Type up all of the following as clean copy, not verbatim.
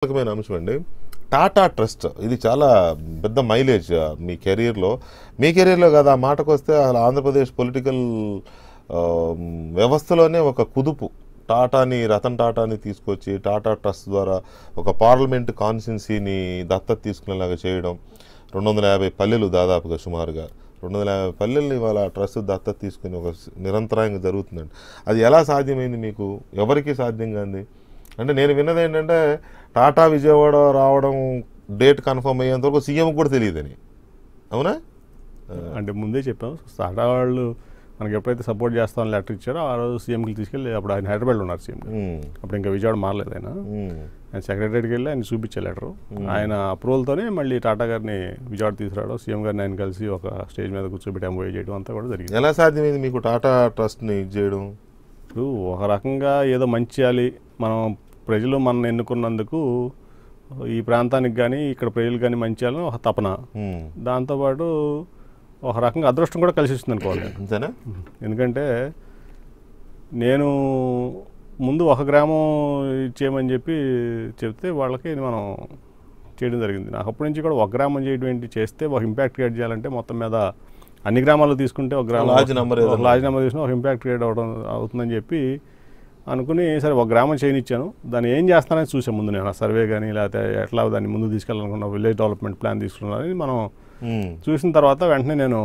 కీలకమైన అంశం అండి. టాటా ట్రస్ట్ ఇది చాలా పెద్ద మైలేజ్ మీ కెరీర్లో కదా. ఆ మాటకు వస్తే అసలు ఆంధ్రప్రదేశ్ పొలిటికల్ వ్యవస్థలోనే ఒక కుదుపు. రతన్ టాటాని తీసుకొచ్చి టాటా ట్రస్ట్ ద్వారా ఒక పార్లమెంట్ కాన్స్టిట్యున్సీని దత్తత తీసుకునేలాగా చేయడం. 250 పల్లెలు దాదాపుగా సుమారుగా 250 పల్లెల్ని వాళ్ళ ట్రస్ట్ దత్తత తీసుకుని ఒక నిరంతరాయంగా జరుగుతుందండి. అది ఎలా సాధ్యమైంది మీకు? ఎవరికి సాధ్యం కాంది? అంటే నేను విన్నది ఏంటంటే టాటా విజయవాడ రావడం డేట్ కన్ఫర్మ్ అయ్యేంత వరకు సీఎం కూడా తెలియదని. అవునా? అంటే ముందే చెప్పాం. టాటా వాళ్ళు మనకి ఎప్పుడైతే సపోర్ట్ చేస్తామని లెటర్ ఇచ్చారో ఆ రోజు సీఎంకి తీసుకెళ్ళి, అప్పుడు ఆయన హైదరాబాద్లో ఉన్నారు సీఎం. అప్పుడు ఇంకా విజయవాడ మారలేదు ఆయన సెక్రటరీకి వెళ్ళి ఆయన చూపించే లెటరు. ఆయన అప్రూవల్తోనే మళ్ళీ టాటా గారిని విజయవాడ తీసుకురావడం, సీఎం గారిని ఆయన కలిసి ఒక స్టేజ్ మీద కూర్చోబెట్టి ఎంఓఏ చేయడం అంతా కూడా జరిగింది. ఎలా సాధ్యమైంది మీకు టాటా ట్రస్ట్ని ఇది చేయడం? ఇప్పుడు ఒక రకంగా ఏదో మంచి చేయాలి, మనం ప్రజలు మనల్ని ఎన్నుకున్నందుకు ఈ ప్రాంతానికి కానీ ఇక్కడ ప్రజలు కానీ మంచి చేయాలని ఒక తపన. దాంతోపాటు ఒక రకంగా అదృష్టం కూడా కలిసి వస్తుంది అనుకోవాలి. అంతేనా? ఎందుకంటే నేను ముందు ఒక గ్రామం చేయమని చెప్తే వాళ్ళకి మనం చేయడం జరిగింది. నాకు అప్పటి నుంచి కూడా ఒక గ్రామం చేయడం ఏంటి, చేస్తే ఒక ఇంపాక్ట్ క్రియేట్ చేయాలంటే మొత్తం మీద అన్ని గ్రామాల్లో తీసుకుంటే ఒక గ్రామం లార్జ్ నెంబర్ తీసుకుని ఒక ఇంపాక్ట్ క్రియేట్ అవుతుందని చెప్పి అనుకుని సరే ఒక గ్రామం చేయనిచ్చాను. దాన్ని ఏం చేస్తానని చూసాను ముందు. నేను సర్వే కానీ లేకపోతే ఎట్లా దాన్ని ముందు తీసుకెళ్ళాలనుకున్న విలేజ్ డెవలప్మెంట్ ప్లాన్ తీసుకున్నానని మనం చూసిన తర్వాత వెంటనే నేను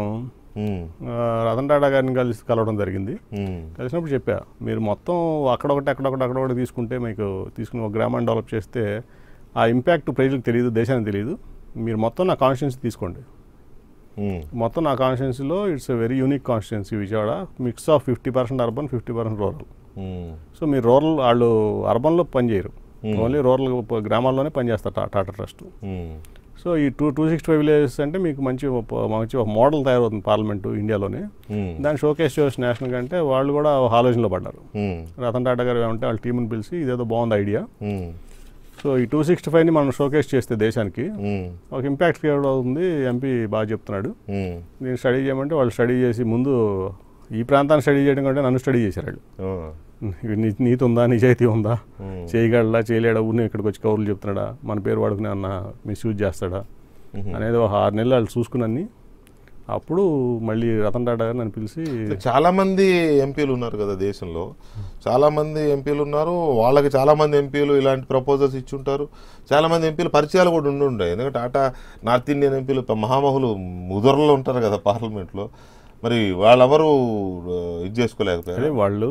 రతన్ టాటా గారిని కలవడం జరిగింది. కలిసినప్పుడు చెప్పా, మీరు మొత్తం అక్కడొకటి తీసుకుంటే మీకు తీసుకుని ఒక గ్రామాన్ని డెవలప్ చేస్తే ఆ ఇంపాక్ట్ ప్రజలకు తెలియదు, దేశానికి తెలియదు. మీరు మొత్తం నా కాన్స్టిట్యున్సీ తీసుకోండి. మొత్తం నా కాన్స్టిట్యున్సీలో it's a very unique constituency Vijayawada. Mix of 50% urban, 50% rural. So మీరు రూరల్ వాళ్ళు అర్బన్లో పనిచేయరు, ఓన్లీ రూరల్ గ్రామాల్లోనే పనిచేస్తారు టాటా ట్రస్ట్. సో ఈ 265 విలేజెస్ అంటే మీకు మంచి ఒక మోడల్ తయారవుతుంది పార్లమెంటు ఇండియాలోనే. దాన్ని షోకేస్ చేయవచ్చు నేషనల్ కంటే వాళ్ళు కూడా ఒక ఆలోచనలో పడ్డారు. రతన్ టాటా గారు ఏమంటే వాళ్ళ టీంని పిలిచి ఇదేదో బాగుంది ఐడియా, సో ఈ 265ని మనం షోకేస్ చేస్తే దేశానికి ఒక ఇంపాక్ట్ క్రియేట్ అవుతుంది, ఎంపీ బాగా చెప్తున్నాడు, నేను స్టడీ చేయమంటే వాళ్ళు స్టడీ చేసి ముందు ఈ ప్రాంతాన్ని స్టడీ చేయడం కంటే నన్ను స్టడీ చేశారు వాళ్ళు. నీతి ఉందా, నిజాయితీ ఉందా, చేయగలడా చేయలేడా, ఊరిని ఇక్కడికి వచ్చి కౌరులు చెప్తున్నాడా, మన పేరు వాడుకునే అన్న మిస్యూజ్ చేస్తాడా అనేది ఒక 6 నెలలు వాళ్ళు చూసుకుని అప్పుడు మళ్ళీ రతన్ టాటా గారు నన్ను పిలిచి, చాలామంది ఎంపీలు ఉన్నారు కదా దేశంలో, చాలామంది ఎంపీలు ఉన్నారు, వాళ్ళకి చాలామంది ఎంపీలు ఇలాంటి ప్రపోజల్స్ ఇచ్చుంటారు, చాలామంది ఎంపీలు పరిచయాలు కూడా ఉండుంటాయి. ఎందుకంటే టాటా నార్త్ ఇండియన్ ఎంపీలు మహామహులు ముదురులో ఉంటారు కదా పార్లమెంట్లో, మరి వాళ్ళెవరు ఇది చేసుకోలేకపోయారు. వాళ్ళు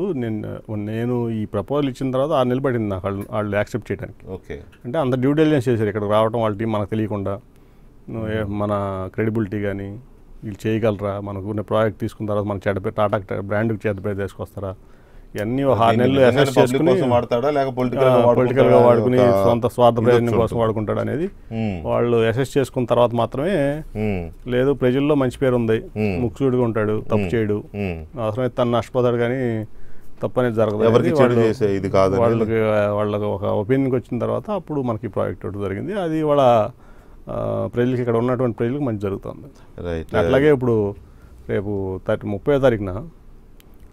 నేను ఈ ప్రపోజల్ ఇచ్చిన తర్వాత 6 నెలలు పడింది నాకు వాళ్ళు యాక్సెప్ట్ చేయడానికి. ఓకే, అంటే అంత డ్యూ డెలిజెన్స్ చేశారు ఇక్కడికి రావడం, వాళ్ళ టీం మనకు తెలియకుండా మన క్రెడిబిలిటీ కానీ వీళ్ళు చేయగలరా, మనకు ఉన్న ప్రాజెక్ట్ తీసుకున్న తర్వాత మన టాటా బ్రాండ్కి చెడ్డ తీసుకొస్తారా, ఇవన్నీ 6 నెలలు అసెస్ చేసుకుని పొలిటికల్గా వాడుకుని సొంత స్వార్థ ప్రయోజనం కోసం వాడుకుంటాడు అనేది వాళ్ళు అసెస్ చేసుకున్న తర్వాత మాత్రమే, లేదు ప్రజల్లో మంచి పేరు ఉంది, ముక్కుసూడిగా ఉంటాడు, తప్పు చేయడు, అవసరమైతే తను నష్టపోతాడు కానీ తప్పు అనేది జరగదు, వాళ్ళకి ఒక ఒపీనియన్కి వచ్చిన తర్వాత అప్పుడు మనకి ప్రాజెక్ట్ ఒకటి జరిగింది. అది వాళ్ళ ప్రజలకి ఇక్కడ ఉన్నటువంటి ప్రజలకు మంచి జరుగుతుంది. అట్లాగే ఇప్పుడు రేపు 30వ తారీఖున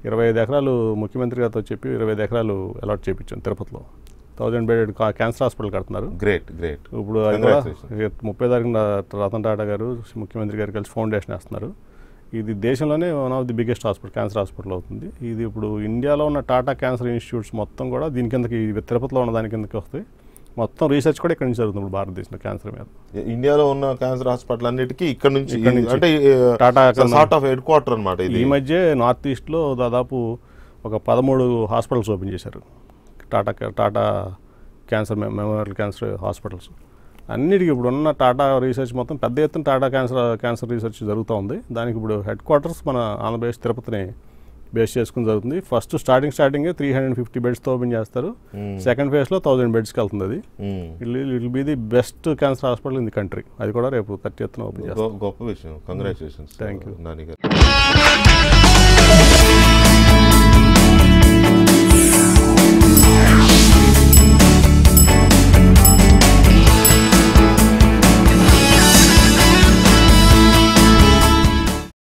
25 ఎకరాలు ముఖ్యమంత్రి గారితో చెప్పి 25 ఎకరాలు అలాట్ చేయించాను తిరుపతిలో. 1000 బెడెడ్ క్యాన్సర్ హాస్పిటల్ కడుతున్నారు. గ్రేట్. ఇప్పుడు అది కూడా 30వ తారీఖున రతన్ టాటా గారు ముఖ్యమంత్రి గారు కలిసి ఫౌండేషన్ వేస్తున్నారు. ఇది దేశంలోనే one of the biggest hospital, cancer hospital అవుతుంది. ఇది ఇప్పుడు ఇండియాలో ఉన్న టాటా క్యాన్సర్ ఇన్స్టిట్యూట్స్ మొత్తం కూడా దీని కిందకి, తిరుపతిలో ఉన్న దాని కిందకి వస్తాయి. మొత్తం రీసెర్చ్ కూడా ఇక్కడ నుంచి జరుగుతుంది ఇప్పుడు భారతదేశంలో క్యాన్సర్ మీద. ఇండియాలో ఉన్న క్యాన్సర్ హాస్పిటల్ అన్నిటికీ ఇక్కడ నుంచి అంటే Tata sort of head quarter అన్నమాట. ఈ మధ్య నార్త్ ఈస్ట్లో దాదాపు ఒక 13 హాస్పిటల్స్ ఓపెన్ చేశారు, Tata cancer memorial cancer hospitals. అన్నిటికీ ఇప్పుడు ఉన్న టాటా రీసెర్చ్ మొత్తం పెద్ద ఎత్తున టాటా క్యాన్సర్ రీసెర్చ్ జరుగుతూ ఉంది. దానికి ఇప్పుడు హెడ్ క్వార్టర్స్ మన ఆంధ్రప్రదేశ్ తిరుపతిని బేస్ చేసుకుని జరుగుతుంది. ఫస్ట్ స్టార్టింగ్ 350 బెడ్స్తో ఓపెన్ చేస్తారు. సెకండ్ ఫేజ్లో 1000 బెడ్స్కి వెళ్తుంది. అది it will be the best cancer hospital in the country. అది కూడా రేపు 30th ఓపెన్ చేస్తారు. గొప్ప విషయం. కంగ్రాచులేషన్స్. Thank you.